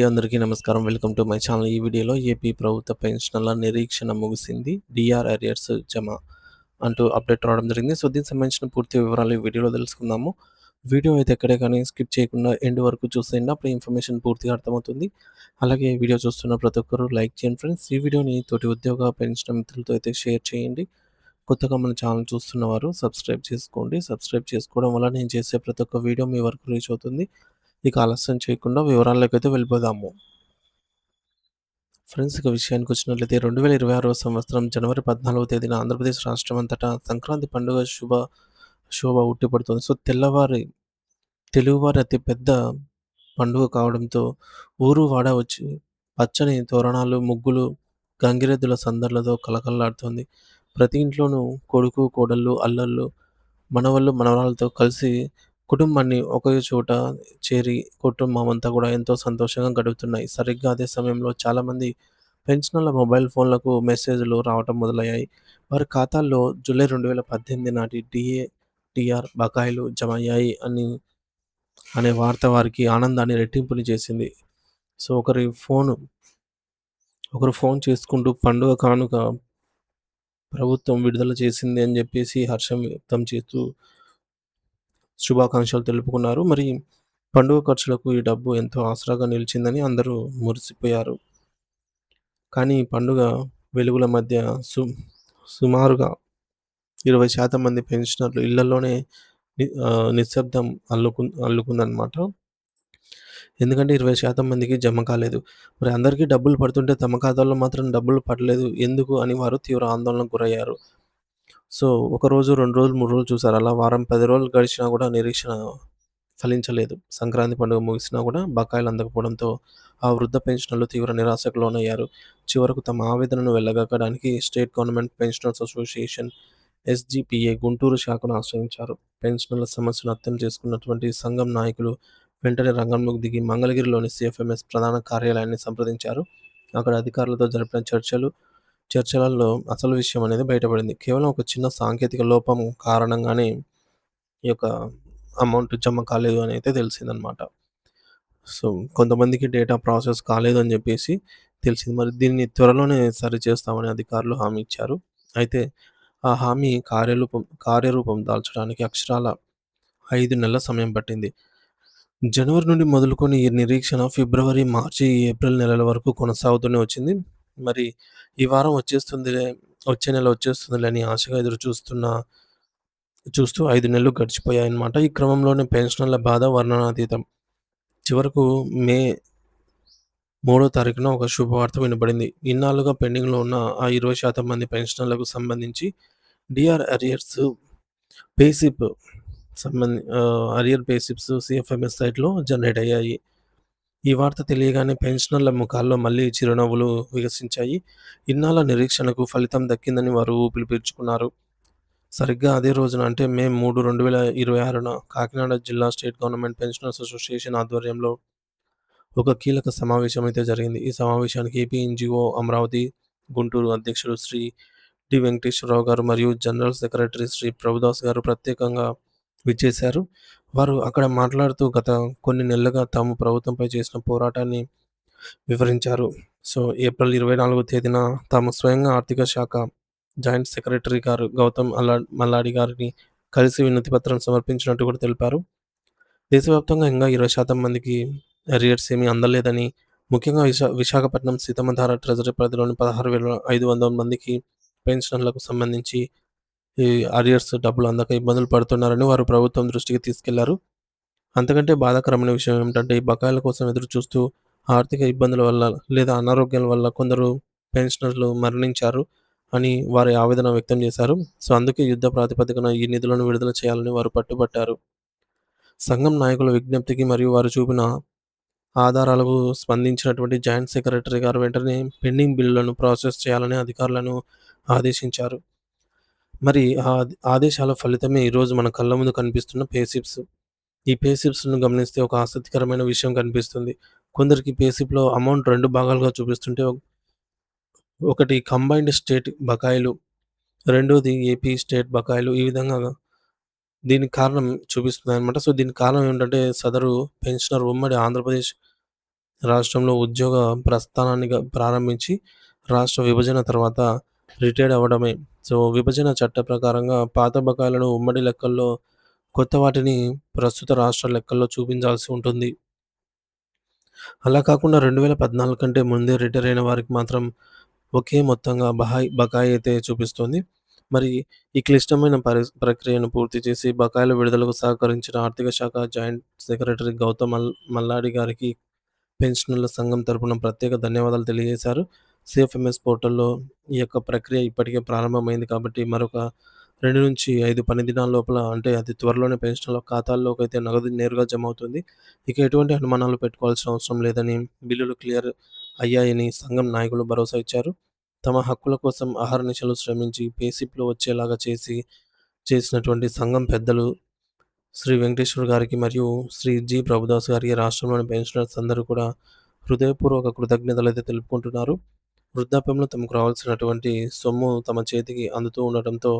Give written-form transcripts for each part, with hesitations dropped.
అందరికీ నమస్కారం. Welcome to my channel. ఈ వీడియోలో ఏపీ ప్రభుత్వ పెన్షనర్ల నిరీక్షణ ముగిసింది. డీఆర్ అరియర్స్ జమ అంటూ అప్డేట్ రావడం జరిగింది. సో, దీనికి సంబంధించిన పూర్తి వివరాలు ఈ వీడియోలో తెలుసుకుందాము. వీడియో అయితే ఎక్కడే కానీ స్కిప్ చేయకుండా ఎండ్ వరకు చూసేయండి. అప్పుడు ఇన్ఫర్మేషన్ పూర్తిగా అర్థమవుతుంది. అలాగే వీడియో చూస్తున్న ప్రతి ఒక్కరు లైక్ చేయండి ఫ్రెండ్స్. ఈ వీడియోని తోటి ఉద్యోగ పెన్షన్ మిత్రులతో అయితే షేర్ చేయండి. కొత్తగా మన ఛానల్ చూస్తున్నవారు సబ్స్క్రైబ్ చేసుకోండి. సబ్స్క్రైబ్ చేసుకోవడం వల్ల నేను చేసే ప్రతి ఒక్క వీడియో మీ వరకు రీచ్ అవుతుంది. ఇక ఆలస్యం చేయకుండా వివరాల్లోకైతే వెళ్ళిపోదాము. ఫ్రెండ్స్, ఇక విషయానికొచ్చినట్లయితే 2026వ సంవత్సరం జనవరి 14వ తేదీన ఆంధ్రప్రదేశ్ రాష్ట్రమంతటా సంక్రాంతి పండుగ శోభ ఉట్టిపడుతోంది. సో, తెలుగువారి అతి పెద్ద పండుగ కావడంతో ఊరు వాడ వచ్చి పచ్చని తోరణాలు, ముగ్గులు, గంగిరెద్దుల సందడ్లతో కళకళలాడుతోంది. ప్రతి ఇంట్లోనూ కొడుకు, కోడళ్ళు, అల్లుళ్ళు, మనవళ్ళు, మనవరాలతో కలిసి కుటుంబాన్ని ఒకే చోట చేరి కుటుంబమంతా కూడా ఎంతో సంతోషంగా గడుపుతున్నాయి. సరిగ్గా అదే సమయంలో చాలామంది పెన్షనర్ల మొబైల్ ఫోన్లకు మెసేజ్‌లు రావటం మొదలయ్యాయి. వారి ఖాతాల్లో జూలై 2018 నాటి డీఆర్ బకాయిలు జమ అయ్యాయి అనే వార్త వారికి ఆనందాన్ని రెట్టింపుని చేసింది. సో, ఒకరు ఫోన్ చేసుకుంటూ పండుగ కానుక ప్రభుత్వం విడుదల చేసింది అని జెప్పేసి హర్షం వ్యక్తం చేస్తూ శుభాకాంక్షలు తెలుపుకున్నారు. మరి పండుగ ఖర్చులకు ఈ డబ్బు ఎంతో ఆసరాగా నిలిచిందని అందరూ మురిసిపోయారు. కానీ ఈ పండుగ వెలుగుల మధ్య సుమారుగా 20% మంది పెన్షనర్లు ఇళ్లలోనే నిశ్శబ్దం అల్లుకుందనమాట. ఎందుకంటే 20% మందికి జమ కాలేదు. మరి అందరికీ డబ్బులు పడుతుంటే తమ ఖాతాలో మాత్రం డబ్బులు పడలేదు ఎందుకు అని వారు తీవ్ర ఆందోళనకు గురయ్యారు. సో, ఒక రోజు, 2 రోజులు, 3 రోజులు చూసారు. అలా వారం, 10 రోజులు గడిచినా కూడా నిరీక్షణ ఫలించలేదు. సంక్రాంతి పండుగ ముగిసినా కూడా బకాయిలు అందకపోవడంతో ఆ వృద్ధ పెన్షనర్లు తీవ్ర నిరాశకు లోనయ్యారు. చివరకు తమ ఆవేదనను వెళ్ళగక్కడానికి state government pensioners association SGPA Guntur శాఖను ఆశ్రయించారు. పెన్షనర్ల సమస్యను అర్థం చేసుకున్నటువంటి సంఘం నాయకులు వెంటనే రంగంలోకి దిగి మంగళగిరిలోని సీఎఫ్ఎంఎస్ ప్రధాన కార్యాలయాన్ని సంప్రదించారు. అక్కడ అధికారులతో జరిపిన చర్చలలో అసలు విషయం అనేది బయటపడింది. కేవలం ఒక చిన్న సాంకేతిక లోపం కారణంగానే ఈ యొక్క అమౌంట్ జమ కాలేదు అని అయితే తెలిసిందనమాట. సో, కొంతమందికి డేటా ప్రాసెస్ కాలేదు అని జెప్పేసి తెలిసింది. మరి దీన్ని త్వరలోనే సరిచేస్తామని అధికారులు హామీ ఇచ్చారు. అయితే ఆ హామీ కార్యరూపం దాల్చడానికి అక్షరాల 5 నెలల సమయం పట్టింది. జనవరి నుండి మొదలుకొని ఈ నిరీక్షణ ఫిబ్రవరి, మార్చి, ఏప్రిల్ నెలల వరకు కొనసాగుతూనే వచ్చింది. మరి ఈ వారం వచ్చే నెల వచ్చేస్తుందిలే అని ఆశగా చూస్తూ 5 నెలలు గడిచిపోయాయన్నమాట. ఈ క్రమంలోనే పెన్షనర్ల బాధ వర్ణనాతీతం. చివరకు మే 3వ తారీఖున ఒక శుభవార్త వినబడింది. ఇన్నాళ్లుగా పెండింగ్‌లో ఉన్న ఆ 20% మంది పెన్షనర్లకు సంబంధించి డీఆర్ పేసిప్ అరియర్ పేసిప్స్ సీఎఫ్ఎంఎస్ సైట్‌లో జనరేట్ అయ్యాయి. ఈ వార్త తెలియగానే పెన్షనర్ల ముఖాల్లో మళ్ళీ చిరునవ్వులు వికసించాయి. ఇన్నాళ్ల నిరీక్షణకు ఫలితం దక్కిందని వారు ఊపిరి పీల్చుకున్నారు. సరిగ్గా అదే రోజున అంటే మే 3, 2026న కాకినాడ జిల్లా స్టేట్ గవర్నమెంట్ పెన్షనర్స్ అసోసియేషన్ ఆధ్వర్యంలో ఒక కీలక సమావేశం అయితే జరిగింది. ఈ సమావేశానికి ఏపీ ఎన్‌జీఓ అమరావతి, గుంటూరు అధ్యక్షుడు శ్రీ డి. వెంకటేశ్వరరావు గారు మరియు జనరల్ సెక్రటరీ శ్రీ ప్రభుదాస్ గారు ప్రత్యేకంగా విచ్చేశారు. వారు అక్కడ మాట్లాడుతూ గత కొన్ని నెలలుగా తాము ప్రభుత్వంపై చేసిన పోరాటాన్ని వివరించారు. సో, ఏప్రిల్ 24వ తేదీన తాము స్వయంగా ఆర్థిక శాఖ జాయింట్ సెక్రటరీ గారు గౌతమ్ మల్లాడి గారిని కలిసి వినతి పత్రం సమర్పించినట్టు కూడా తెలిపారు. దేశవ్యాప్తంగా ఇంకా 20% మందికి అరియర్స్ ఏమీ అందలేదని, ముఖ్యంగా విశాఖపట్నం సీతమ్మధార ట్రెజరీ పరిధిలోని 16,500 మందికి పెన్షనర్లకు సంబంధించి ఈ అరియర్స్ డబ్బులు అందక ఇబ్బందులు పడుతున్నారని వారు ప్రభుత్వం దృష్టికి తీసుకెళ్లారు. అంతకంటే బాధాకరమైన విషయం ఏమిటంటే, ఈ బకాయిల కోసం ఎదురుచూస్తూ ఆర్థిక ఇబ్బందుల వల్ల లేదా అనారోగ్యాల వల్ల కొందరు పెన్షనర్లు మరణించారు అని వారి ఆవేదన వ్యక్తం చేశారు. సో, అందుకే యుద్ధ ప్రాతిపదికన ఈ నిధులను విడుదల చేయాలని వారు పట్టుబట్టారు. సంఘం నాయకుల విజ్ఞప్తికి మరియు వారు చూపిన ఆధారాలకు స్పందించినటువంటి జాయింట్ సెక్రటరీ గారు వెంటనే పెండింగ్ బిల్లులను ప్రాసెస్ చేయాలని అధికారులను ఆదేశించారు. మరి ఆ ఆదేశాల ఫలితమే ఈరోజు మన కళ్ళ ముందు కనిపిస్తున్న పేసిప్స్. ఈ పేసిప్స్‌ను గమనిస్తే ఒక ఆసక్తికరమైన విషయం కనిపిస్తుంది. కొందరికి పేసిప్‌లో అమౌంట్ 2 భాగాలుగా చూపిస్తుంటే, ఒకటి కంబైన్డ్ స్టేట్ బకాయిలు, రెండోది ఏపీ స్టేట్ బకాయిలు. ఈ విధంగా దీనికి కారణం చూపిస్తున్నాయన్నమాట. సో, దీనికి కారణం ఏంటంటే సదరు పెన్షనర్ ఉమ్మడి ఆంధ్రప్రదేశ్ రాష్ట్రంలో ఉద్యోగ ప్రస్థానాన్ని ప్రారంభించి రాష్ట్ర విభజన తర్వాత రిటైర్డ్ అవ్వడమే. సో, విభజన చట్ట ప్రకారంగా పాత బకాయిలను ఉమ్మడి లెక్కల్లో, కొత్త వాటిని ప్రస్తుత రాష్ట్ర లెక్కల్లో చూపించాల్సి ఉంటుంది. అలా కాకుండా 2014 కంటే ముందే రిటైర్ అయిన వారికి మాత్రం ఒకే మొత్తంగా బకాయి అయితే చూపిస్తుంది. మరి ఈ క్లిష్టమైన ప్రక్రియను పూర్తి చేసి బకాయిల విడుదలకు సహకరించిన ఆర్థిక శాఖ జాయింట్ సెక్రటరీ గౌతమ్ మల్లాడి గారికి పెన్షనర్ల సంఘం తరపున ప్రత్యేక ధన్యవాదాలు తెలియజేశారు. సిఎఫ్ఎంఎస్ పోర్టల్‌లో ఈ యొక్క ప్రక్రియ ఇప్పటికే ప్రారంభమైంది కాబట్టి మరొక 2-5 పని దినాల లోపల, అంటే అతి త్వరలోనే పెన్షనర్ల ఖాతాల్లోకైతే నగదు నేరుగా జమ అవుతుంది. ఇక ఎటువంటి అనుమానాలు పెట్టుకోవాల్సిన అవసరం లేదని, బిల్లులు క్లియర్ అయ్యాయని సంఘం నాయకులు భరోసా ఇచ్చారు. తమ హక్కుల కోసం అహర్నిశలు శ్రమించి పే స్లిప్‌లు వచ్చేలాగా చేసినటువంటి సంఘం పెద్దలు శ్రీ వెంకటేశ్వర్ గారికి మరియు శ్రీ జి. ప్రభుదాస్ గారికి రాష్ట్రంలోని పెన్షనర్స్ అందరూ కూడా హృదయపూర్వక కృతజ్ఞతలైతే తెలుపుకుంటున్నారు. వృద్ధాప్యంలో తమకు రావాల్సినటువంటి సొమ్ము తమ చేతికి అందుతూ ఉండటంతో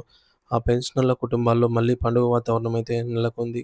ఆ పెన్షనర్ల కుటుంబాల్లో మళ్ళీ పండుగ వాతావరణం అయితే నెలకొంది.